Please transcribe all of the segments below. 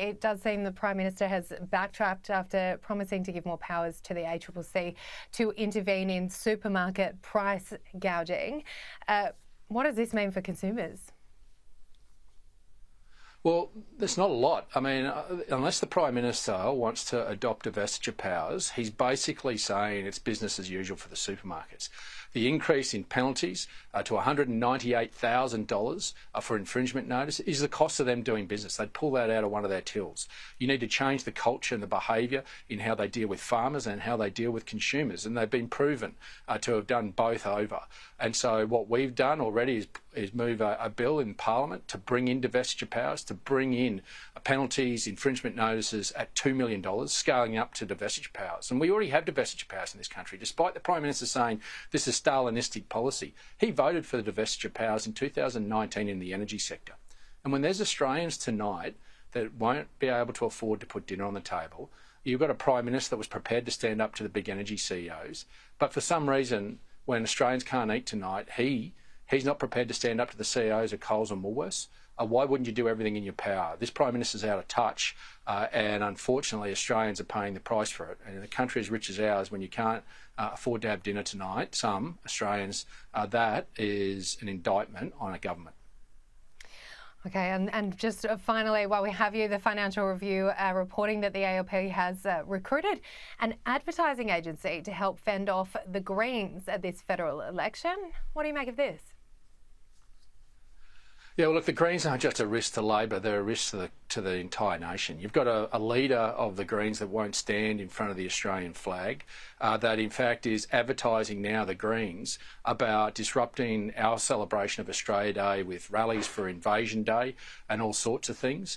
It does seem the Prime Minister has backtracked after promising to give more powers to the ACCC to intervene in supermarket price gouging. What does this mean for consumers? Well, there's not a lot. I mean, unless the Prime Minister wants to adopt a vestige of powers, he's basically saying it's business as usual for the supermarkets. The increase in penalties to $198,000 for infringement notice is the cost of them doing business. They'd pull that out of one of their tills. You need to change the culture and the behaviour in how they deal with farmers and how they deal with consumers, and they've been proven to have done both over. And so what we've done already is move a bill in Parliament to bring in vestige of powers, to bring in penalties, infringement notices at $2 million, scaling up to vestige powers. And we already have vestige powers in this country, despite the Prime Minister saying this is Stalinistic policy. He voted for the vestige powers in 2019 in the energy sector. And when there's Australians tonight that won't be able to afford to put dinner on the table, you've got a Prime Minister that was prepared to stand up to the big energy CEOs. But for some reason, when Australians can't eat tonight, he's not prepared to stand up to the CEOs of Coles and Woolworths. Why wouldn't you do everything in your power? This Prime Minister's out of touch, and unfortunately Australians are paying the price for it. And in a country as rich as ours, when you can't afford to have dinner tonight, some Australians, that is an indictment on a government. Okay, and just finally, while we have you, the Financial Review reporting that the ALP has recruited an advertising agency to help fend off the Greens at this federal election. What do you make of this? Yeah, well, look, the Greens aren't just a risk to Labor, they're a risk to the entire nation. You've got a leader of the Greens that won't stand in front of the Australian flag, that in fact is advertising now, the Greens, about disrupting our celebration of Australia Day with rallies for Invasion Day and all sorts of things.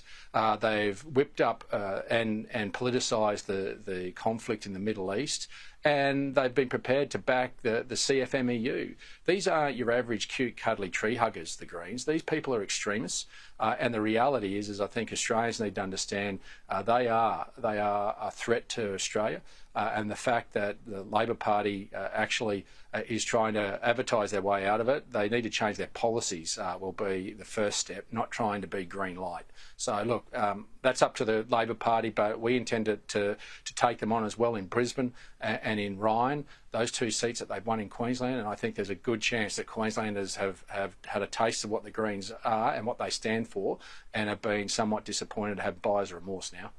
They've whipped up and politicised the conflict in the Middle East, and they've been prepared to back the CFMEU. These aren't your average cute, cuddly tree huggers, the Greens. These people are extremists, and the reality is I think Australians need to understand they are a threat to Australia, and the fact that the Labor Party actually is trying to advertise their way out of it, they need to change their policies will be the first step, not trying to be green light. So look, that's up to the Labor Party, but we intend to take them on as well in Brisbane and in Ryan, those two seats that they've won in Queensland, and I think there's a good chance that Queenslanders have had a taste of what the Greens are and what they stand for, and have been somewhat disappointed to have buyer's remorse now.